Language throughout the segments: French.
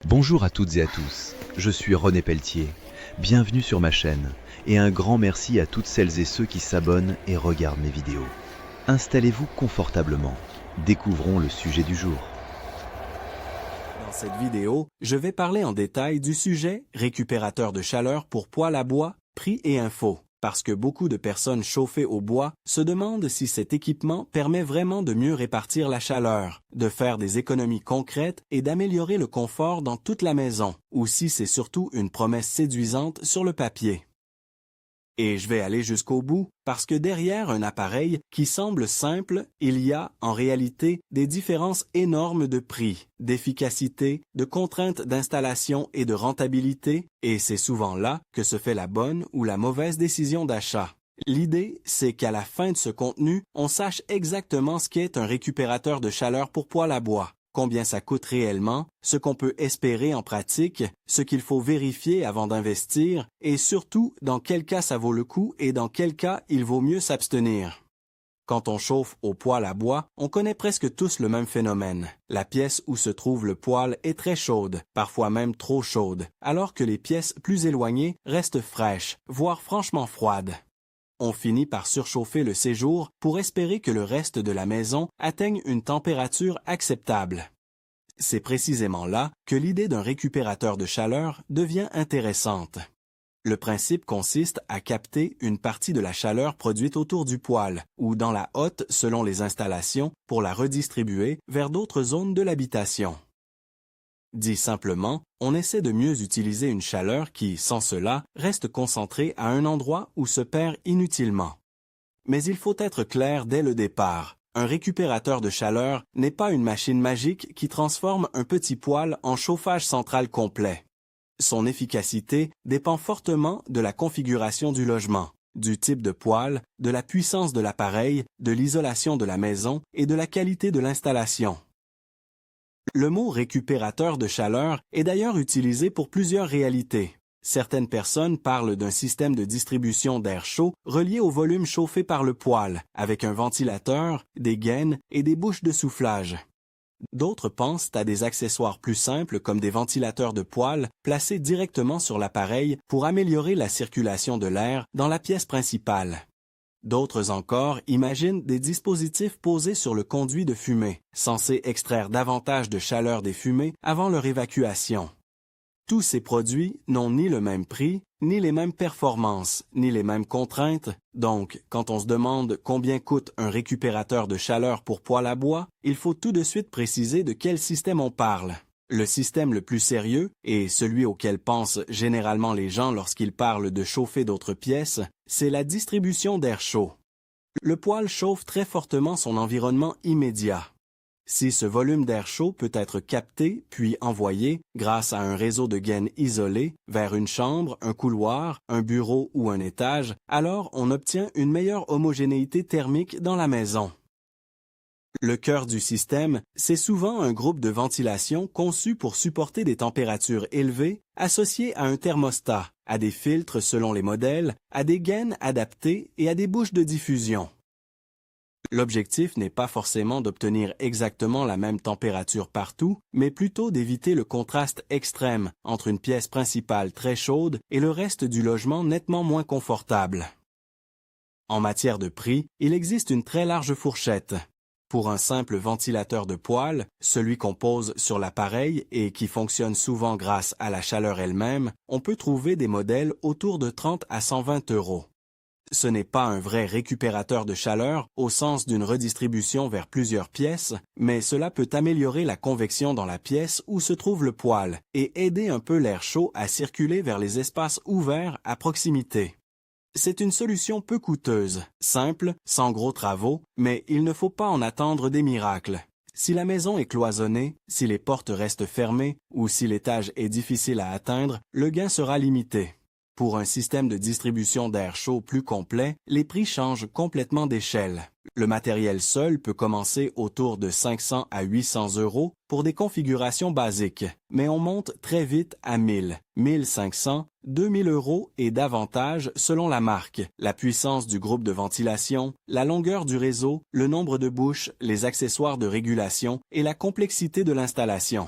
Bonjour à toutes et à tous, je suis René Pelletier. Bienvenue sur ma chaîne et un grand merci à toutes celles et ceux qui s'abonnent et regardent mes vidéos. Installez-vous confortablement, découvrons le sujet du jour. Dans cette vidéo, je vais parler en détail du sujet récupérateur de chaleur pour poêle à bois, prix et infos, parce que beaucoup de personnes chauffées au bois se demandent si cet équipement permet vraiment de mieux répartir la chaleur, de faire des économies concrètes et d'améliorer le confort dans toute la maison, ou si c'est surtout une promesse séduisante sur le papier. Et je vais aller jusqu'au bout, parce que derrière un appareil qui semble simple, il y a, en réalité, des différences énormes de prix, d'efficacité, de contraintes d'installation et de rentabilité, et c'est souvent là que se fait la bonne ou la mauvaise décision d'achat. L'idée, c'est qu'à la fin de ce contenu, on sache exactement ce qu'est un récupérateur de chaleur pour poêle à bois, combien ça coûte réellement, ce qu'on peut espérer en pratique, ce qu'il faut vérifier avant d'investir, et surtout dans quel cas ça vaut le coup et dans quel cas il vaut mieux s'abstenir. Quand on chauffe au poêle à bois, on connaît presque tous le même phénomène. La pièce où se trouve le poêle est très chaude, parfois même trop chaude, alors que les pièces plus éloignées restent fraîches, voire franchement froides. On finit par surchauffer le séjour pour espérer que le reste de la maison atteigne une température acceptable. C'est précisément là que l'idée d'un récupérateur de chaleur devient intéressante. Le principe consiste à capter une partie de la chaleur produite autour du poêle ou dans la hotte selon les installations pour la redistribuer vers d'autres zones de l'habitation. Dit simplement, on essaie de mieux utiliser une chaleur qui, sans cela, reste concentrée à un endroit où se perd inutilement. Mais il faut être clair dès le départ. Un récupérateur de chaleur n'est pas une machine magique qui transforme un petit poêle en chauffage central complet. Son efficacité dépend fortement de la configuration du logement, du type de poêle, de la puissance de l'appareil, de l'isolation de la maison et de la qualité de l'installation. Le mot récupérateur de chaleur est d'ailleurs utilisé pour plusieurs réalités. Certaines personnes parlent d'un système de distribution d'air chaud relié au volume chauffé par le poêle, avec un ventilateur, des gaines et des bouches de soufflage. D'autres pensent à des accessoires plus simples comme des ventilateurs de poêle placés directement sur l'appareil pour améliorer la circulation de l'air dans la pièce principale. D'autres encore imaginent des dispositifs posés sur le conduit de fumée, censés extraire davantage de chaleur des fumées avant leur évacuation. Tous ces produits n'ont ni le même prix, ni les mêmes performances, ni les mêmes contraintes, donc quand on se demande combien coûte un récupérateur de chaleur pour poêle à bois, il faut tout de suite préciser de quel système on parle. Le système le plus sérieux, et celui auquel pensent généralement les gens lorsqu'ils parlent de chauffer d'autres pièces, c'est la distribution d'air chaud. Le poêle chauffe très fortement son environnement immédiat. Si ce volume d'air chaud peut être capté puis envoyé, grâce à un réseau de gaines isolées, vers une chambre, un couloir, un bureau ou un étage, alors on obtient une meilleure homogénéité thermique dans la maison. Le cœur du système, c'est souvent un groupe de ventilation conçu pour supporter des températures élevées, associées à un thermostat, à des filtres selon les modèles, à des gaines adaptées et à des bouches de diffusion. L'objectif n'est pas forcément d'obtenir exactement la même température partout, mais plutôt d'éviter le contraste extrême entre une pièce principale très chaude et le reste du logement nettement moins confortable. En matière de prix, il existe une très large fourchette. Pour un simple ventilateur de poêle, celui qu'on pose sur l'appareil et qui fonctionne souvent grâce à la chaleur elle-même, on peut trouver des modèles autour de 30 à 120 euros. Ce n'est pas un vrai récupérateur de chaleur au sens d'une redistribution vers plusieurs pièces, mais cela peut améliorer la convection dans la pièce où se trouve le poêle et aider un peu l'air chaud à circuler vers les espaces ouverts à proximité. C'est une solution peu coûteuse, simple, sans gros travaux, mais il ne faut pas en attendre des miracles. Si la maison est cloisonnée, si les portes restent fermées ou si l'étage est difficile à atteindre, le gain sera limité. Pour un système de distribution d'air chaud plus complet, les prix changent complètement d'échelle. Le matériel seul peut commencer autour de 500 à 800 euros pour des configurations basiques, mais on monte très vite à 1000, 1500, 2000 euros et davantage selon la marque, la puissance du groupe de ventilation, la longueur du réseau, le nombre de bouches, les accessoires de régulation et la complexité de l'installation.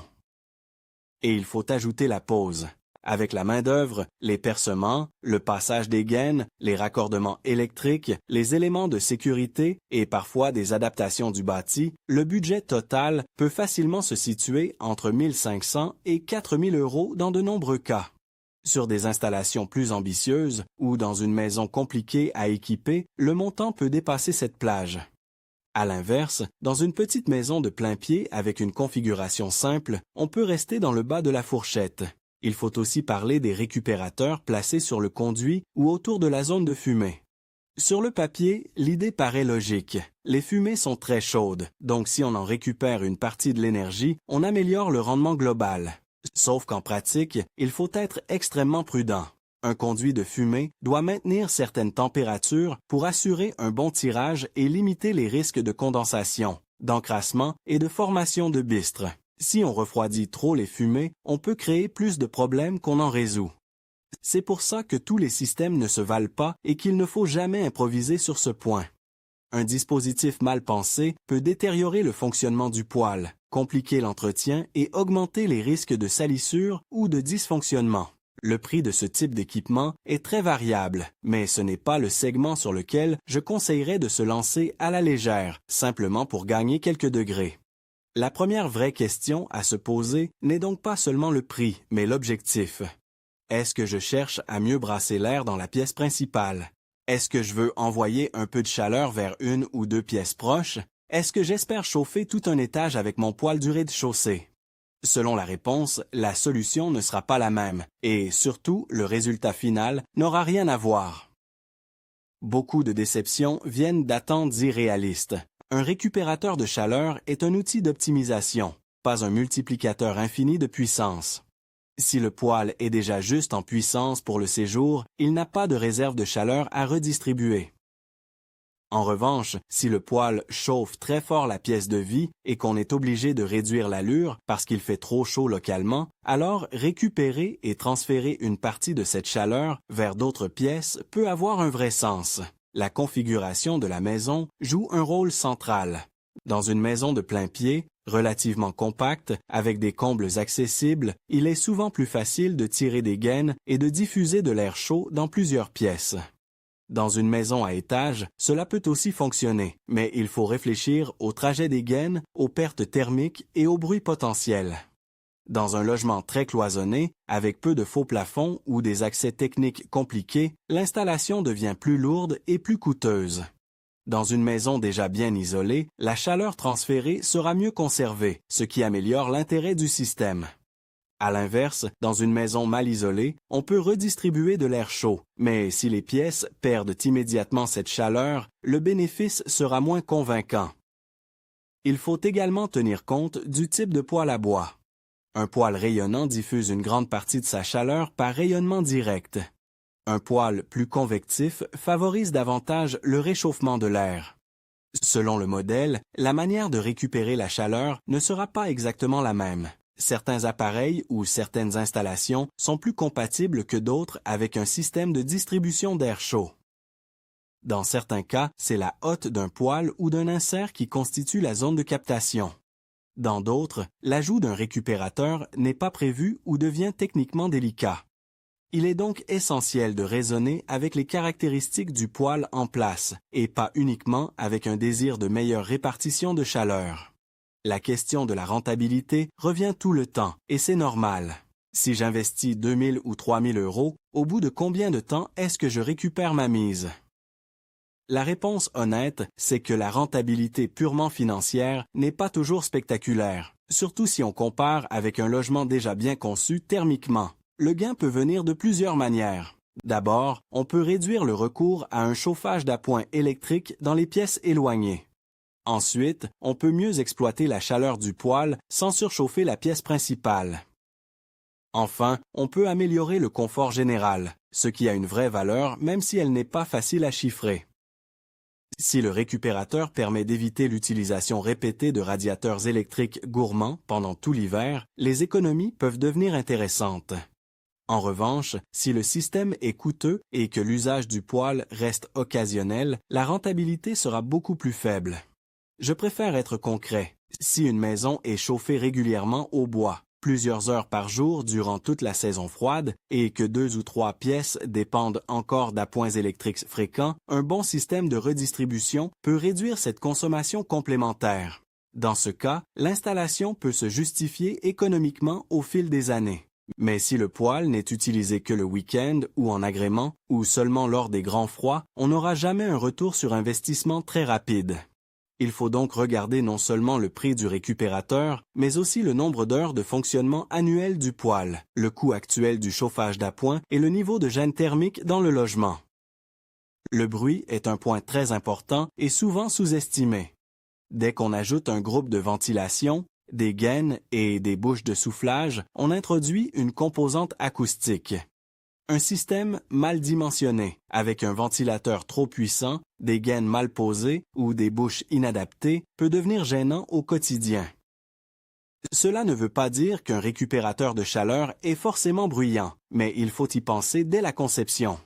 Et il faut ajouter la pose. Avec la main-d'œuvre, les percements, le passage des gaines, les raccordements électriques, les éléments de sécurité et parfois des adaptations du bâti, le budget total peut facilement se situer entre 1 500 et 4 000 € dans de nombreux cas. Sur des installations plus ambitieuses ou dans une maison compliquée à équiper, le montant peut dépasser cette plage. À l'inverse, dans une petite maison de plein pied avec une configuration simple, on peut rester dans le bas de la fourchette. Il faut aussi parler des récupérateurs placés sur le conduit ou autour de la zone de fumée. Sur le papier, l'idée paraît logique. Les fumées sont très chaudes, donc si on en récupère une partie de l'énergie, on améliore le rendement global. Sauf qu'en pratique, il faut être extrêmement prudent. Un conduit de fumée doit maintenir certaines températures pour assurer un bon tirage et limiter les risques de condensation, d'encrassement et de formation de bistre. Si on refroidit trop les fumées, on peut créer plus de problèmes qu'on en résout. C'est pour ça que tous les systèmes ne se valent pas et qu'il ne faut jamais improviser sur ce point. Un dispositif mal pensé peut détériorer le fonctionnement du poêle, compliquer l'entretien et augmenter les risques de salissure ou de dysfonctionnement. Le prix de ce type d'équipement est très variable, mais ce n'est pas le segment sur lequel je conseillerais de se lancer à la légère, simplement pour gagner quelques degrés. La première vraie question à se poser n'est donc pas seulement le prix, mais l'objectif. Est-ce que je cherche à mieux brasser l'air dans la pièce principale? Est-ce que je veux envoyer un peu de chaleur vers une ou deux pièces proches? Est-ce que j'espère chauffer tout un étage avec mon poêle du rez-de-chaussée? Selon la réponse, la solution ne sera pas la même, et surtout, le résultat final n'aura rien à voir. Beaucoup de déceptions viennent d'attentes irréalistes. Un récupérateur de chaleur est un outil d'optimisation, pas un multiplicateur infini de puissance. Si le poêle est déjà juste en puissance pour le séjour, il n'a pas de réserve de chaleur à redistribuer. En revanche, si le poêle chauffe très fort la pièce de vie et qu'on est obligé de réduire l'allure parce qu'il fait trop chaud localement, alors récupérer et transférer une partie de cette chaleur vers d'autres pièces peut avoir un vrai sens. La configuration de la maison joue un rôle central. Dans une maison de plein pied, relativement compacte, avec des combles accessibles, il est souvent plus facile de tirer des gaines et de diffuser de l'air chaud dans plusieurs pièces. Dans une maison à étage, cela peut aussi fonctionner, mais il faut réfléchir au trajet des gaines, aux pertes thermiques et au bruit potentiel. Dans un logement très cloisonné, avec peu de faux plafonds ou des accès techniques compliqués, l'installation devient plus lourde et plus coûteuse. Dans une maison déjà bien isolée, la chaleur transférée sera mieux conservée, ce qui améliore l'intérêt du système. À l'inverse, dans une maison mal isolée, on peut redistribuer de l'air chaud, mais si les pièces perdent immédiatement cette chaleur, le bénéfice sera moins convaincant. Il faut également tenir compte du type de poêle à bois. Un poêle rayonnant diffuse une grande partie de sa chaleur par rayonnement direct. Un poêle plus convectif favorise davantage le réchauffement de l'air. Selon le modèle, la manière de récupérer la chaleur ne sera pas exactement la même. Certains appareils ou certaines installations sont plus compatibles que d'autres avec un système de distribution d'air chaud. Dans certains cas, c'est la hotte d'un poêle ou d'un insert qui constitue la zone de captation. Dans d'autres, l'ajout d'un récupérateur n'est pas prévu ou devient techniquement délicat. Il est donc essentiel de raisonner avec les caractéristiques du poêle en place et pas uniquement avec un désir de meilleure répartition de chaleur. La question de la rentabilité revient tout le temps et c'est normal. Si j'investis 2 000 ou 3 000 €, au bout de combien de temps est-ce que je récupère ma mise? La réponse honnête, c'est que la rentabilité purement financière n'est pas toujours spectaculaire, surtout si on compare avec un logement déjà bien conçu thermiquement. Le gain peut venir de plusieurs manières. D'abord, on peut réduire le recours à un chauffage d'appoint électrique dans les pièces éloignées. Ensuite, on peut mieux exploiter la chaleur du poêle sans surchauffer la pièce principale. Enfin, on peut améliorer le confort général, ce qui a une vraie valeur même si elle n'est pas facile à chiffrer. Si le récupérateur permet d'éviter l'utilisation répétée de radiateurs électriques gourmands pendant tout l'hiver, les économies peuvent devenir intéressantes. En revanche, si le système est coûteux et que l'usage du poêle reste occasionnel, la rentabilité sera beaucoup plus faible. Je préfère être concret. Si une maison est chauffée régulièrement au bois, plusieurs heures par jour durant toute la saison froide et que 2 ou 3 pièces dépendent encore d'appoints électriques fréquents, un bon système de redistribution peut réduire cette consommation complémentaire. Dans ce cas, l'installation peut se justifier économiquement au fil des années. Mais si le poêle n'est utilisé que le week-end ou en agrément, ou seulement lors des grands froids, on n'aura jamais un retour sur investissement très rapide. Il faut donc regarder non seulement le prix du récupérateur, mais aussi le nombre d'heures de fonctionnement annuel du poêle, le coût actuel du chauffage d'appoint et le niveau de gêne thermique dans le logement. Le bruit est un point très important et souvent sous-estimé. Dès qu'on ajoute un groupe de ventilation, des gaines et des bouches de soufflage, on introduit une composante acoustique. Un système mal dimensionné, avec un ventilateur trop puissant, des gaines mal posées ou des bouches inadaptées, peut devenir gênant au quotidien. Cela ne veut pas dire qu'un récupérateur de chaleur est forcément bruyant, mais il faut y penser dès la conception.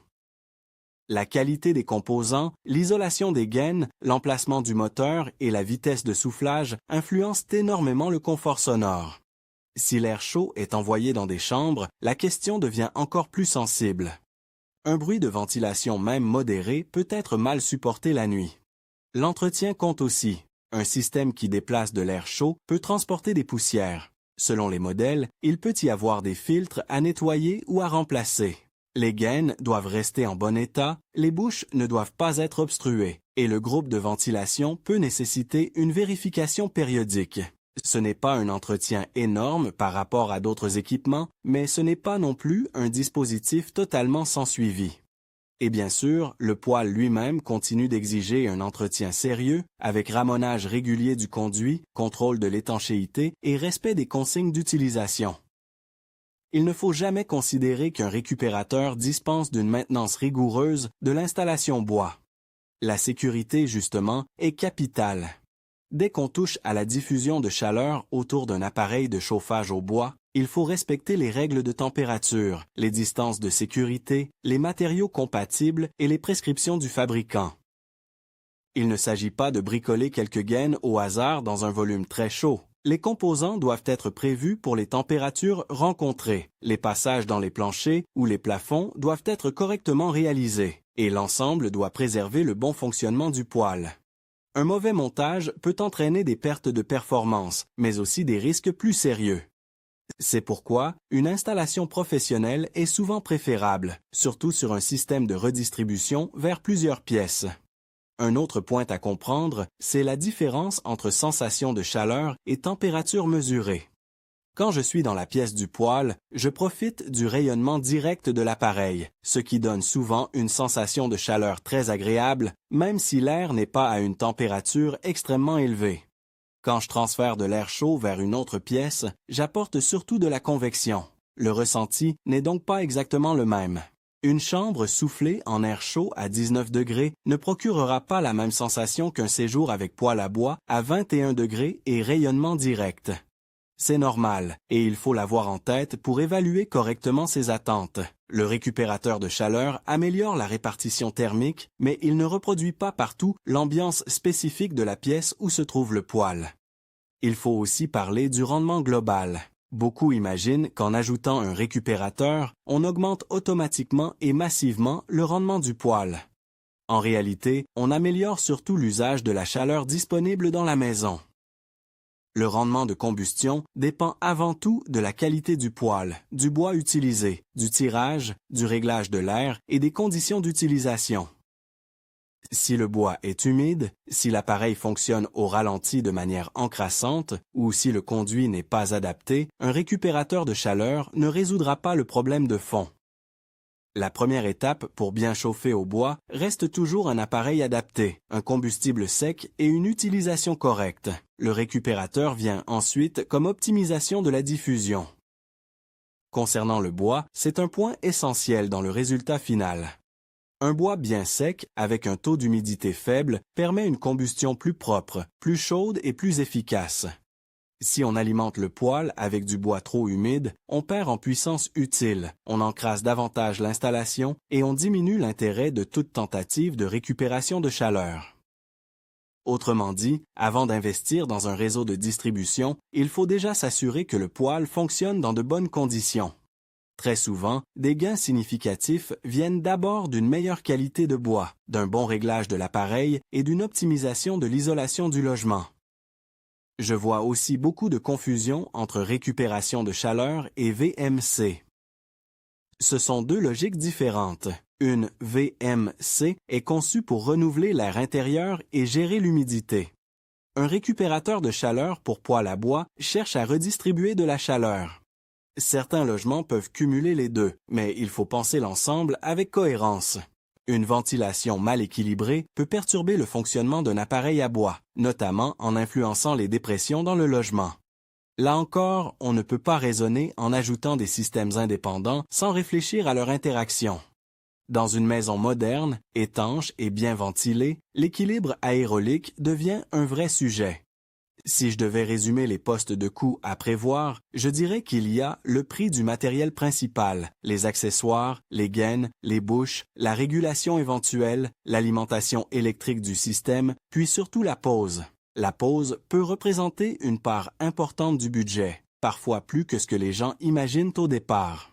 La qualité des composants, l'isolation des gaines, l'emplacement du moteur et la vitesse de soufflage influencent énormément le confort sonore. Si l'air chaud est envoyé dans des chambres, la question devient encore plus sensible. Un bruit de ventilation même modéré peut être mal supporté la nuit. L'entretien compte aussi. Un système qui déplace de l'air chaud peut transporter des poussières. Selon les modèles, il peut y avoir des filtres à nettoyer ou à remplacer. Les gaines doivent rester en bon état, les bouches ne doivent pas être obstruées, et le groupe de ventilation peut nécessiter une vérification périodique. Ce n'est pas un entretien énorme par rapport à d'autres équipements, mais ce n'est pas non plus un dispositif totalement sans suivi. Et bien sûr, le poêle lui-même continue d'exiger un entretien sérieux, avec ramonage régulier du conduit, contrôle de l'étanchéité et respect des consignes d'utilisation. Il ne faut jamais considérer qu'un récupérateur dispense d'une maintenance rigoureuse de l'installation bois. La sécurité, justement, est capitale. Dès qu'on touche à la diffusion de chaleur autour d'un appareil de chauffage au bois, il faut respecter les règles de température, les distances de sécurité, les matériaux compatibles et les prescriptions du fabricant. Il ne s'agit pas de bricoler quelques gaines au hasard dans un volume très chaud. Les composants doivent être prévus pour les températures rencontrées. Les passages dans les planchers ou les plafonds doivent être correctement réalisés, et l'ensemble doit préserver le bon fonctionnement du poêle. Un mauvais montage peut entraîner des pertes de performance, mais aussi des risques plus sérieux. C'est pourquoi une installation professionnelle est souvent préférable, surtout sur un système de redistribution vers plusieurs pièces. Un autre point à comprendre, c'est la différence entre sensation de chaleur et température mesurée. Quand je suis dans la pièce du poêle, je profite du rayonnement direct de l'appareil, ce qui donne souvent une sensation de chaleur très agréable, même si l'air n'est pas à une température extrêmement élevée. Quand je transfère de l'air chaud vers une autre pièce, j'apporte surtout de la convection. Le ressenti n'est donc pas exactement le même. Une chambre soufflée en air chaud à 19 degrés ne procurera pas la même sensation qu'un séjour avec poêle à bois à 21 degrés et rayonnement direct. C'est normal, et il faut l'avoir en tête pour évaluer correctement ses attentes. Le récupérateur de chaleur améliore la répartition thermique, mais il ne reproduit pas partout l'ambiance spécifique de la pièce où se trouve le poêle. Il faut aussi parler du rendement global. Beaucoup imaginent qu'en ajoutant un récupérateur, on augmente automatiquement et massivement le rendement du poêle. En réalité, on améliore surtout l'usage de la chaleur disponible dans la maison. Le rendement de combustion dépend avant tout de la qualité du poêle, du bois utilisé, du tirage, du réglage de l'air et des conditions d'utilisation. Si le bois est humide, si l'appareil fonctionne au ralenti de manière encrassante ou si le conduit n'est pas adapté, un récupérateur de chaleur ne résoudra pas le problème de fond. La première étape pour bien chauffer au bois reste toujours un appareil adapté, un combustible sec et une utilisation correcte. Le récupérateur vient ensuite comme optimisation de la diffusion. Concernant le bois, c'est un point essentiel dans le résultat final. Un bois bien sec, avec un taux d'humidité faible, permet une combustion plus propre, plus chaude et plus efficace. Si on alimente le poêle avec du bois trop humide, on perd en puissance utile, on encrasse davantage l'installation et on diminue l'intérêt de toute tentative de récupération de chaleur. Autrement dit, avant d'investir dans un réseau de distribution, il faut déjà s'assurer que le poêle fonctionne dans de bonnes conditions. Très souvent, des gains significatifs viennent d'abord d'une meilleure qualité de bois, d'un bon réglage de l'appareil et d'une optimisation de l'isolation du logement. Je vois aussi beaucoup de confusion entre récupération de chaleur et VMC. Ce sont deux logiques différentes. Une VMC est conçue pour renouveler l'air intérieur et gérer l'humidité. Un récupérateur de chaleur pour poêle à bois cherche à redistribuer de la chaleur. Certains logements peuvent cumuler les deux, mais il faut penser l'ensemble avec cohérence. Une ventilation mal équilibrée peut perturber le fonctionnement d'un appareil à bois, notamment en influençant les dépressions dans le logement. Là encore, on ne peut pas raisonner en ajoutant des systèmes indépendants sans réfléchir à leur interaction. Dans une maison moderne, étanche et bien ventilée, l'équilibre aérolique devient un vrai sujet. Si je devais résumer les postes de coûts à prévoir, je dirais qu'il y a le prix du matériel principal, les accessoires, les gaines, les bouches, la régulation éventuelle, l'alimentation électrique du système, puis surtout la pose. La pose peut représenter une part importante du budget, parfois plus que ce que les gens imaginent au départ.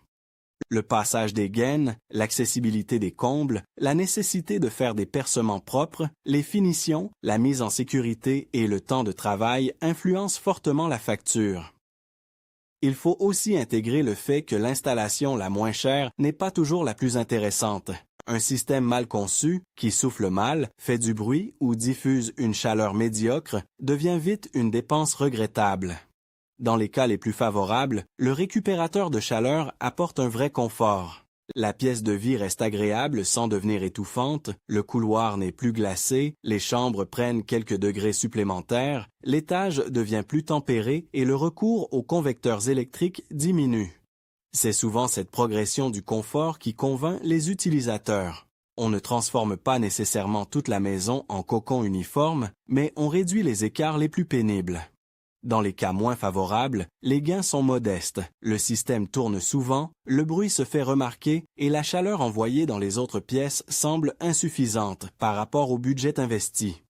Le passage des gaines, l'accessibilité des combles, la nécessité de faire des percements propres, les finitions, la mise en sécurité et le temps de travail influencent fortement la facture. Il faut aussi intégrer le fait que l'installation la moins chère n'est pas toujours la plus intéressante. Un système mal conçu, qui souffle mal, fait du bruit ou diffuse une chaleur médiocre, devient vite une dépense regrettable. Dans les cas les plus favorables, le récupérateur de chaleur apporte un vrai confort. La pièce de vie reste agréable sans devenir étouffante, le couloir n'est plus glacé, les chambres prennent quelques degrés supplémentaires, l'étage devient plus tempéré et le recours aux convecteurs électriques diminue. C'est souvent cette progression du confort qui convainc les utilisateurs. On ne transforme pas nécessairement toute la maison en cocon uniforme, mais on réduit les écarts les plus pénibles. Dans les cas moins favorables, les gains sont modestes, le système tourne souvent, le bruit se fait remarquer et la chaleur envoyée dans les autres pièces semble insuffisante par rapport au budget investi.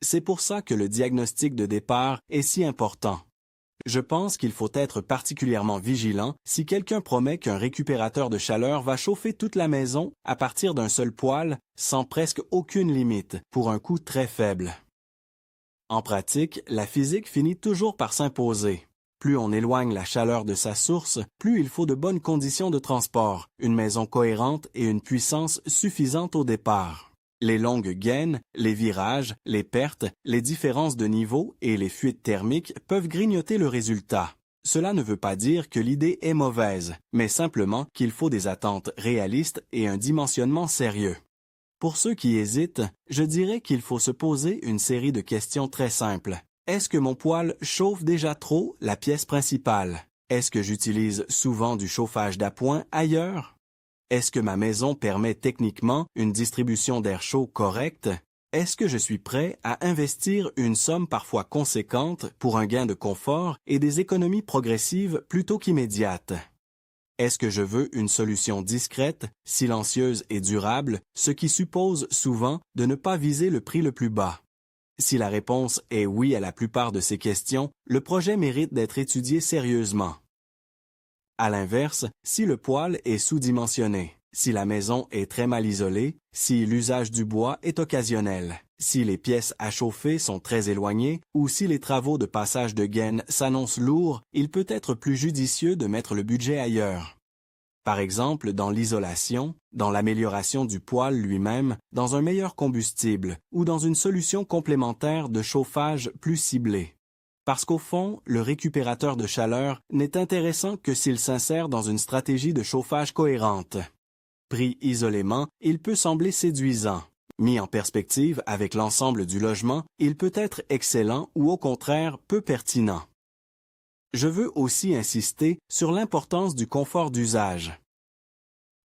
C'est pour ça que le diagnostic de départ est si important. Je pense qu'il faut être particulièrement vigilant si quelqu'un promet qu'un récupérateur de chaleur va chauffer toute la maison à partir d'un seul poêle, sans presque aucune limite, pour un coût très faible. En pratique, la physique finit toujours par s'imposer. Plus on éloigne la chaleur de sa source, plus il faut de bonnes conditions de transport, une maison cohérente et une puissance suffisante au départ. Les longues gaines, les virages, les pertes, les différences de niveau et les fuites thermiques peuvent grignoter le résultat. Cela ne veut pas dire que l'idée est mauvaise, mais simplement qu'il faut des attentes réalistes et un dimensionnement sérieux. Pour ceux qui hésitent, je dirais qu'il faut se poser une série de questions très simples. Est-ce que mon poêle chauffe déjà trop la pièce principale? Est-ce que j'utilise souvent du chauffage d'appoint ailleurs? Est-ce que ma maison permet techniquement une distribution d'air chaud correcte? Est-ce que je suis prêt à investir une somme parfois conséquente pour un gain de confort et des économies progressives plutôt qu'immédiates? Est-ce que je veux une solution discrète, silencieuse et durable, ce qui suppose souvent de ne pas viser le prix le plus bas? Si la réponse est oui à la plupart de ces questions, le projet mérite d'être étudié sérieusement. À l'inverse, si le poêle est sous-dimensionné, si la maison est très mal isolée, si l'usage du bois est occasionnel, si les pièces à chauffer sont très éloignées ou si les travaux de passage de gaines s'annoncent lourds, il peut être plus judicieux de mettre le budget ailleurs. Par exemple, dans l'isolation, dans l'amélioration du poêle lui-même, dans un meilleur combustible ou dans une solution complémentaire de chauffage plus ciblée. Parce qu'au fond, le récupérateur de chaleur n'est intéressant que s'il s'insère dans une stratégie de chauffage cohérente. Pris isolément, il peut sembler séduisant. Mis en perspective avec l'ensemble du logement, il peut être excellent ou au contraire peu pertinent. Je veux aussi insister sur l'importance du confort d'usage.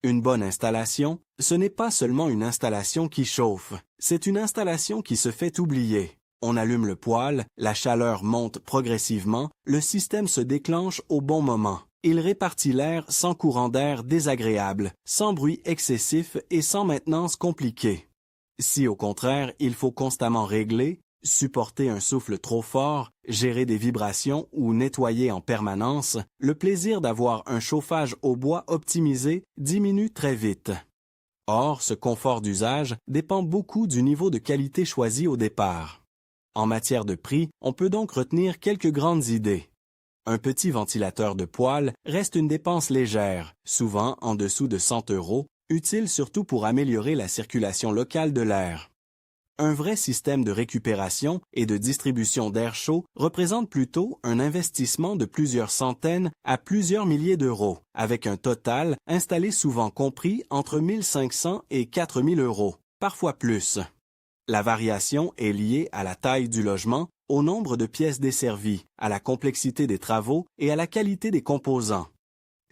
Une bonne installation, ce n'est pas seulement une installation qui chauffe, c'est une installation qui se fait oublier. On allume le poêle, la chaleur monte progressivement, le système se déclenche au bon moment. Il répartit l'air sans courant d'air désagréable, sans bruit excessif et sans maintenance compliquée. Si au contraire, il faut constamment régler, supporter un souffle trop fort, gérer des vibrations ou nettoyer en permanence, le plaisir d'avoir un chauffage au bois optimisé diminue très vite. Or, ce confort d'usage dépend beaucoup du niveau de qualité choisi au départ. En matière de prix, on peut donc retenir quelques grandes idées. Un petit ventilateur de poêle reste une dépense légère, souvent en dessous de 100 €, utile surtout pour améliorer la circulation locale de l'air. Un vrai système de récupération et de distribution d'air chaud représente plutôt un investissement de plusieurs centaines à plusieurs milliers d'euros, avec un total installé souvent compris entre 1 500 et 4 000 €, parfois plus. La variation est liée à la taille du logement, au nombre de pièces desservies, à la complexité des travaux et à la qualité des composants.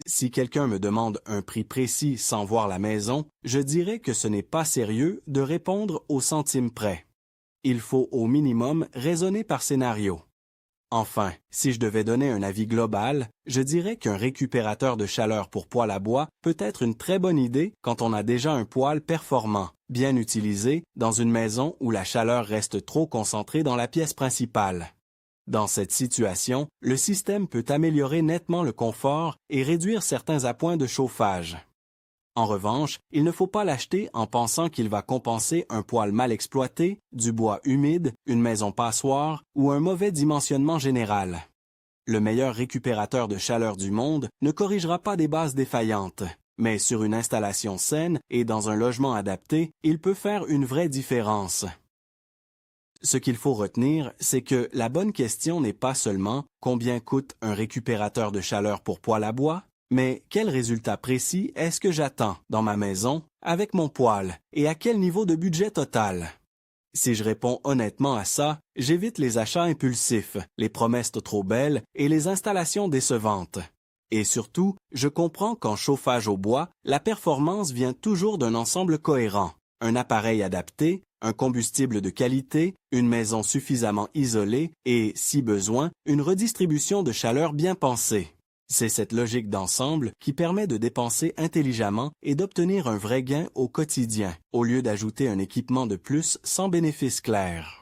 Si quelqu'un me demande un prix précis sans voir la maison, je dirais que ce n'est pas sérieux de répondre au centime près. Il faut au minimum raisonner par scénario. Enfin, si je devais donner un avis global, je dirais qu'un récupérateur de chaleur pour poêle à bois peut être une très bonne idée quand on a déjà un poêle performant, bien utilisé, dans une maison où la chaleur reste trop concentrée dans la pièce principale. Dans cette situation, le système peut améliorer nettement le confort et réduire certains appoints de chauffage. En revanche, il ne faut pas l'acheter en pensant qu'il va compenser un poêle mal exploité, du bois humide, une maison passoire ou un mauvais dimensionnement général. Le meilleur récupérateur de chaleur du monde ne corrigera pas des bases défaillantes, mais sur une installation saine et dans un logement adapté, il peut faire une vraie différence. Ce qu'il faut retenir, c'est que la bonne question n'est pas seulement combien coûte un récupérateur de chaleur pour poêle à bois, mais quel résultat précis est-ce que j'attends dans ma maison avec mon poêle et à quel niveau de budget total? Si je réponds honnêtement à ça, j'évite les achats impulsifs, les promesses trop belles et les installations décevantes. Et surtout, je comprends qu'en chauffage au bois, la performance vient toujours d'un ensemble cohérent. Un appareil adapté, un combustible de qualité, une maison suffisamment isolée et, si besoin, une redistribution de chaleur bien pensée. C'est cette logique d'ensemble qui permet de dépenser intelligemment et d'obtenir un vrai gain au quotidien, au lieu d'ajouter un équipement de plus sans bénéfice clair.